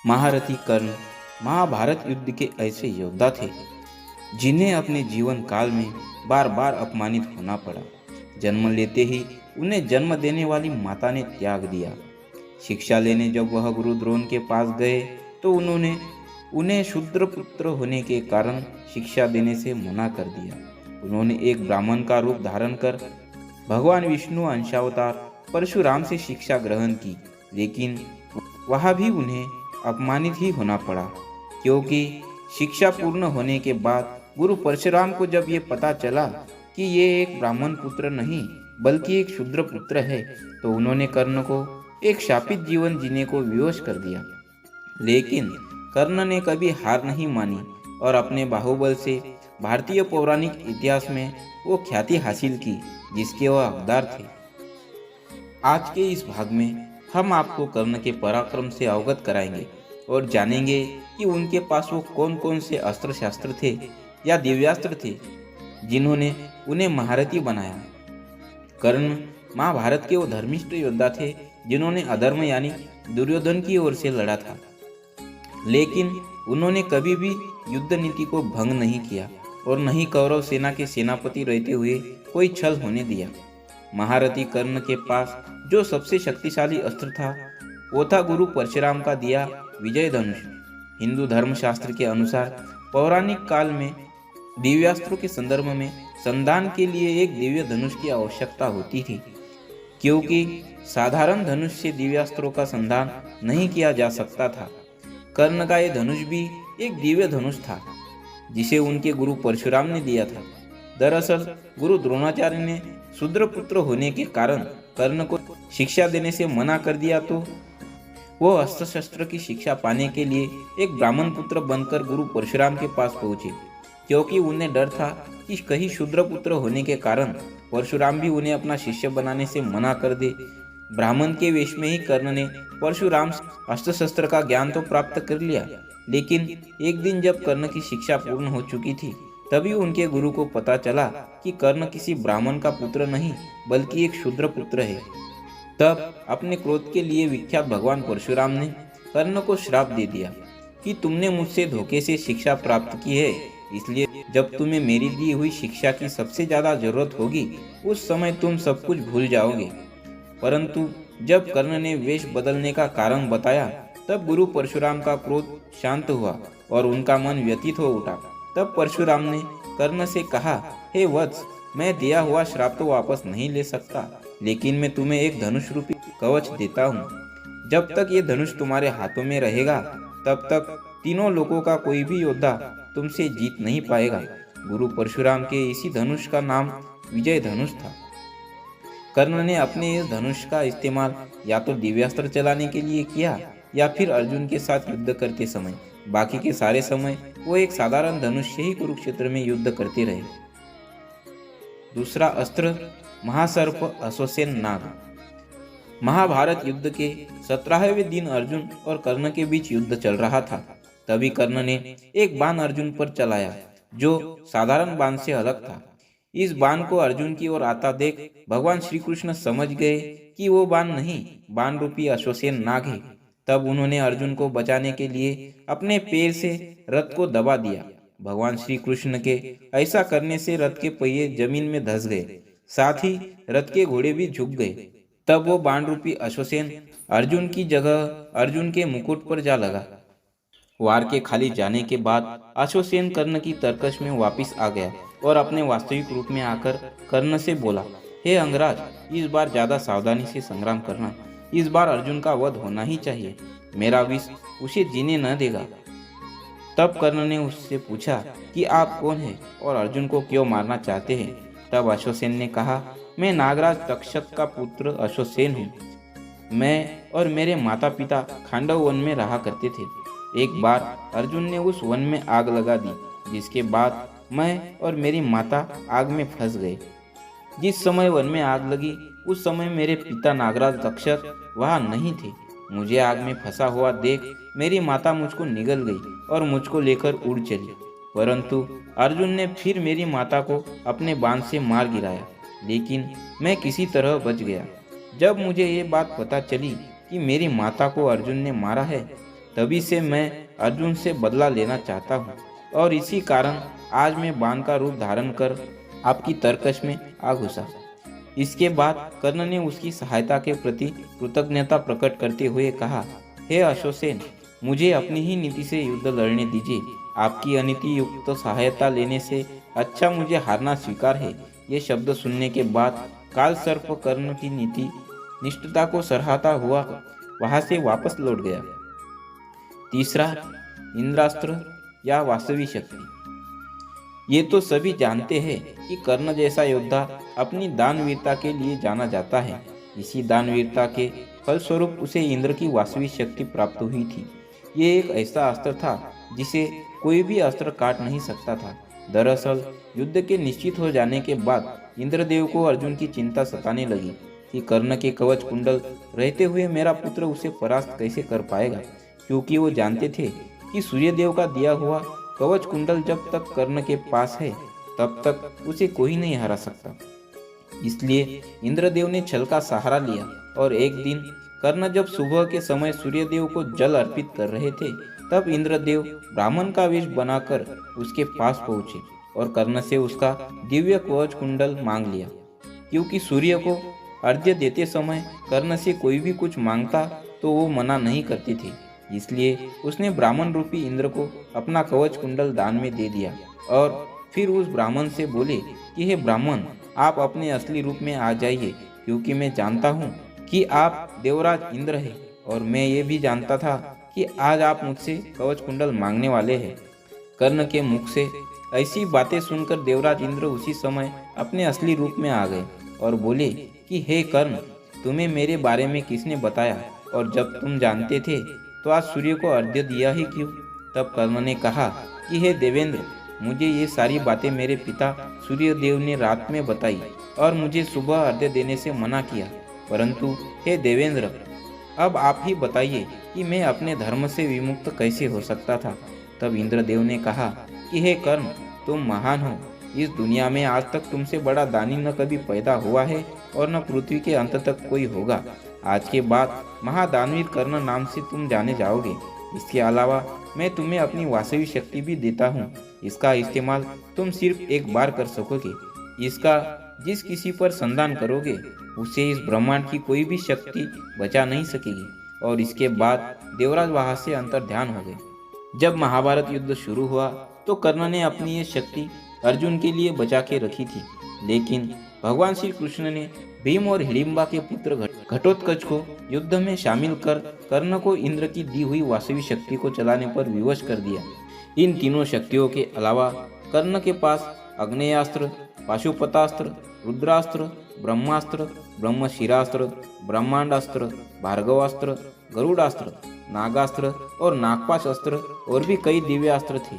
महारथी कर्ण महाभारत युद्ध के ऐसे योद्धा थे जिन्हें अपने जीवन काल में बार बार अपमानित होना पड़ा। जन्म लेते ही उन्हें जन्म देने वाली माता ने त्याग दिया। शिक्षा लेने जब वह गुरु द्रोण के पास गए तो उन्होंने उन्हें शूद्र पुत्र होने के कारण शिक्षा देने से मना कर दिया। उन्होंने एक ब्राह्मण का रूप धारण कर भगवान विष्णु अंशावतार परशुराम से शिक्षा ग्रहण की, लेकिन वहाँ भी उन्हें अपमानित ही होना पड़ा, क्योंकि शिक्षा पूर्ण होने के बाद गुरु परशुराम को जब ये पता चला कि ये एक ब्राह्मण पुत्र नहीं बल्कि एक शूद्र पुत्र है, तो उन्होंने कर्ण को एक शापित जीवन जीने को विवश कर दिया। लेकिन कर्ण ने कभी हार नहीं मानी और अपने बाहुबल से भारतीय पौराणिक इतिहास में वो ख्याति हासिल की जिसके वह हकदार थे। आज के इस भाग में हम आपको कर्ण के पराक्रम से अवगत कराएंगे और जानेंगे कि उनके पास वो कौन कौन से अस्त्र शास्त्र थे या दिव्यास्त्र थे जिन्होंने उन्हें महारथी बनाया। कर्ण महाभारत के वो धर्मिष्ठ योद्धा थे जिन्होंने अधर्म यानी दुर्योधन की ओर से लड़ा था, लेकिन उन्होंने कभी भी युद्ध नीति को भंग नहीं किया और न ही कौरव सेना के सेनापति रहते हुए कोई छल होने दिया। महारथी कर्ण के पास जो सबसे शक्तिशाली अस्त्र था वो था गुरु परशुराम का दिया विजय धनुष। हिंदू धर्मशास्त्र के अनुसार पौराणिक काल में दिव्यास्त्रों के संदर्भ में संधान के लिए एक दिव्य धनुष की आवश्यकता होती थी, क्योंकि साधारण धनुष से दिव्यास्त्रों का संधान नहीं किया जा सकता था। कर्ण का यह धनुष भी एक दिव्य धनुष था जिसे उनके गुरु परशुराम ने दिया था। दरअसल गुरु द्रोणाचार्य ने शूद्र पुत्र होने के कारण कर्ण को शिक्षा देने से मना कर दिया, तो वो अस्त्र शस्त्र की शिक्षा पाने के लिए एक ब्राह्मण पुत्र बनकर गुरु परशुराम के पास पहुंचे, क्योंकि उन्हें डर था कि कहीं शूद्र पुत्र होने के कारण परशुराम भी उन्हें अपना शिष्य बनाने से मना कर दे। ब्राह्मण के वेश में ही कर्ण ने परशुराम अस्त्र शस्त्र का ज्ञान तो प्राप्त कर लिया, लेकिन एक दिन जब कर्ण की शिक्षा पूर्ण हो चुकी थी तभी उनके गुरु को पता चला कि कर्ण किसी ब्राह्मण का पुत्र नहीं बल्कि एक शूद्र पुत्र है। तब अपने क्रोध के लिए विख्यात भगवान परशुराम ने कर्ण को श्राप दे दिया कि तुमने मुझसे धोखे से शिक्षा प्राप्त की है, इसलिए जब तुम्हें मेरी दी हुई शिक्षा की सबसे ज्यादा जरूरत होगी उस समय तुम सब कुछ भूल जाओगे। परंतु जब कर्ण ने वेश बदलने का कारण बताया तब गुरु परशुराम का क्रोध शांत हुआ और उनका मन व्यतीत हो उठा। तब परशुराम ने कर्ण से कहा, हे वत्स, मैं दिया हुआ श्राप तो वापस नहीं ले सकता, लेकिन मैं तुम्हें एक धनुष रूपी कवच देता हूँ। जब तक ये धनुष तुम्हारे हाथों में रहेगा तब तक तीनों लोगों का कोई भी योद्धा तुमसे जीत नहीं पाएगा। गुरु परशुराम के इसी धनुष का नाम विजय धनुष था। कर्ण ने अपने इस धनुष का इस्तेमाल या तो दिव्यास्त्र चलाने के लिए किया या फिर अर्जुन के साथ युद्ध करते समय। बाकी के सारे समय वो एक साधारण धनुष से ही कुरुक्षेत्र में युद्ध करते रहे। दूसरा अस्त्र महासर्प अश्वसेन नाग। महाभारत युद्ध के 17वें दिन अर्जुन और कर्ण के बीच युद्ध चल रहा था। तभी कर्ण ने एक बाण अर्जुन पर चलाया जो साधारण बाण से अलग था। इस बाण को अर्जुन की ओर आता देख भगवान श्री कृष्ण समझ गए कि वो बाण नहीं, बाण रूपी अश्वसेन नाग है। तब उन्होंने अर्जुन को बचाने के लिए अपने पैर से रथ को दबा दिया। भगवान श्री कृष्ण के ऐसा करने से रथ के पहिए जमीन में धंस गए, साथ ही रथ के घोड़े भी झुक गए। तब वो बाण रूपी अश्वसेन अर्जुन की जगह अर्जुन के मुकुट पर जा लगा। वार के खाली जाने के बाद अश्वसेन कर्ण की तरकश में वापिस आ गया और अपने वास्तविक रूप में आकर कर्ण से बोला, हे अंगराज, इस बार ज्यादा सावधानी से संग्राम करना। इस बार अर्जुन का वध होना ही चाहिए, मेरा विष उसे जीने न देगा। तब कर्ण ने उससे पूछा कि आप कौन हैं और अर्जुन को क्यों मारना चाहते हैं। तब अश्वसेन ने कहा, मैं नागराज तक्षक का पुत्र अश्वसेन हूँ। मैं और मेरे माता पिता खांडव वन में रहा करते थे। एक बार अर्जुन ने उस वन में आग लगा दी, जिसके बाद मैं और मेरी माता आग में फंस गए। जिस समय वन में आग लगी उस समय मेरे पिता नागराज तक्षक वहाँ नहीं थे। मुझे आग में फंसा हुआ देख मेरी माता मुझको निगल गई और मुझको लेकर उड़ चली, परंतु अर्जुन ने फिर मेरी माता को अपने बाण से मार गिराया, लेकिन मैं किसी तरह बच गया। जब मुझे ये बात पता चली कि मेरी माता को अर्जुन ने मारा है, तभी से मैं अर्जुन से बदला लेना चाहता हूँ और इसी कारण आज मैं बाण का रूप धारण कर आपकी तरकश में आ घुसा। इसके बाद कर्ण ने उसकी सहायता के प्रति कृतज्ञता प्रकट करते हुए कहा, हे अश्वसेन, मुझे अपनी ही नीति से युद्ध लड़ने दीजिए। आपकी अनीति युक्त सहायता लेने से अच्छा मुझे हारना स्वीकार है। ये शब्द सुनने के बाद काल सर्प कर्ण की नीति निष्ठता को सराहता हुआ वहां से वापस लौट गया। तीसरा, इंद्रास्त्र या वास्तवी शक्ति। ये तो सभी जानते हैं कि कर्ण जैसा योद्धा अपनी दानवीरता के लिए जाना जाता है। इसी दानवीरता के फलस्वरूप उसे इंद्र की वास्तविक शक्ति प्राप्त हुई थी। ये एक ऐसा अस्त्र था जिसे कोई भी अस्त्र काट नहीं सकता था। दरअसल युद्ध के निश्चित हो जाने के बाद इंद्रदेव को अर्जुन की चिंता सताने लगी कि कर्ण के कवच कुंडल रहते हुए मेरा पुत्र उसे परास्त कैसे कर पाएगा, क्योंकि वो जानते थे कि सूर्यदेव का दिया हुआ कवच कुंडल जब तक कर्ण के पास है तब तक उसे कोई नहीं हरा सकता। इसलिए इंद्रदेव ने छल का सहारा लिया और एक दिन कर्ण जब सुबह के समय सूर्यदेव को जल अर्पित कर रहे थे तब इंद्रदेव ब्राह्मण का वेश बनाकर उसके पास पहुंचे और कर्ण से उसका दिव्य कवच कुंडल मांग लिया। क्योंकि सूर्य को अर्घ्य देते समय कर्ण से कोई भी कुछ मांगता तो वो मना नहीं करते थे, इसलिए उसने ब्राह्मण रूपी इंद्र को अपना कवच कुंडल दान में दे दिया और फिर उस ब्राह्मण से बोले कि हे ब्राह्मण, आप अपने असली रूप में आ जाइए, क्योंकि मैं जानता हूँ कि आप देवराज इंद्र हैं और मैं ये भी जानता था कि आज आप मुझसे कवच कुंडल मांगने वाले हैं। कर्ण के मुख से ऐसी बातें सुनकर देवराज इंद्र उसी समय अपने असली रूप में आ गए और बोले कि हे कर्ण, तुम्हें मेरे बारे में किसने बताया, और जब तुम जानते थे तो आज सूर्य को अर्घ्य दिया ही क्यों? तब कर्ण ने कहा कि हे देवेंद्र, मुझे ये सारी बातें मेरे पिता सूर्यदेव ने रात में बताई और मुझे सुबह अर्घ्य देने से मना किया। परंतु हे देवेंद्र, अब आप ही बताइए कि मैं अपने धर्म से विमुक्त कैसे हो सकता था। तब इंद्रदेव ने कहा कि हे कर्ण, तुम महान हो। इस दुनिया में आज तक तुमसे बड़ा दानी न कभी पैदा हुआ है और न पृथ्वी के अंत तक कोई होगा। आज के बाद महादानवीर कर्ण नाम से तुम जाने जाओगे। इसके अलावा मैं तुम्हें अपनी वास्तविक शक्ति भी देता हूँ। इसका इस्तेमाल तुम सिर्फ एक बार कर सकोगे। इसका जिस किसी पर संधान करोगे उसे इस ब्रह्मांड की कोई भी शक्ति बचा नहीं सकेगी। और इसके बाद देवराज वहां से अंतर्ध्यान हो गए। जब महाभारत युद्ध शुरू हुआ तो कर्ण ने अपनी ये शक्ति अर्जुन के लिए बचा के रखी थी, लेकिन भगवान श्री कृष्ण ने भीम और हिडिंबा के पुत्र घटोत्कच को युद्ध में शामिल कर कर्ण को इंद्र की दी हुई वास्तविक शक्ति को चलाने पर विवश कर दिया। इन तीनों शक्तियों के अलावा कर्ण के पास अग्नेयास्त्र, पाशुपतास्त्र, रुद्रास्त्र, ब्रह्मास्त्र, ब्रह्मशिरास्त्र, ब्रह्मांडास्त्र, भार्गवास्त्र, गरुडास्त्र, नागास्त्र और नागपाश अस्त्र और भी कई दिव्य अस्त्र थे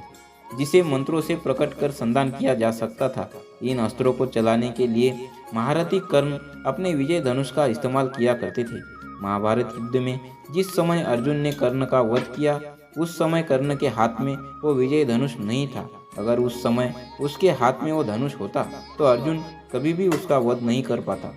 जिसे मंत्रों से प्रकट कर संधान किया जा सकता था। इन अस्त्रों को चलाने के लिए महारथी कर्ण अपने विजय धनुष का इस्तेमाल किया करते थे। महाभारत युद्ध में जिस समय अर्जुन ने कर्ण का वध किया उस समय कर्ण के हाथ में वो विजय धनुष नहीं था। अगर उस समय उसके हाथ में वो धनुष होता तो अर्जुन कभी भी उसका वध नहीं कर पाता।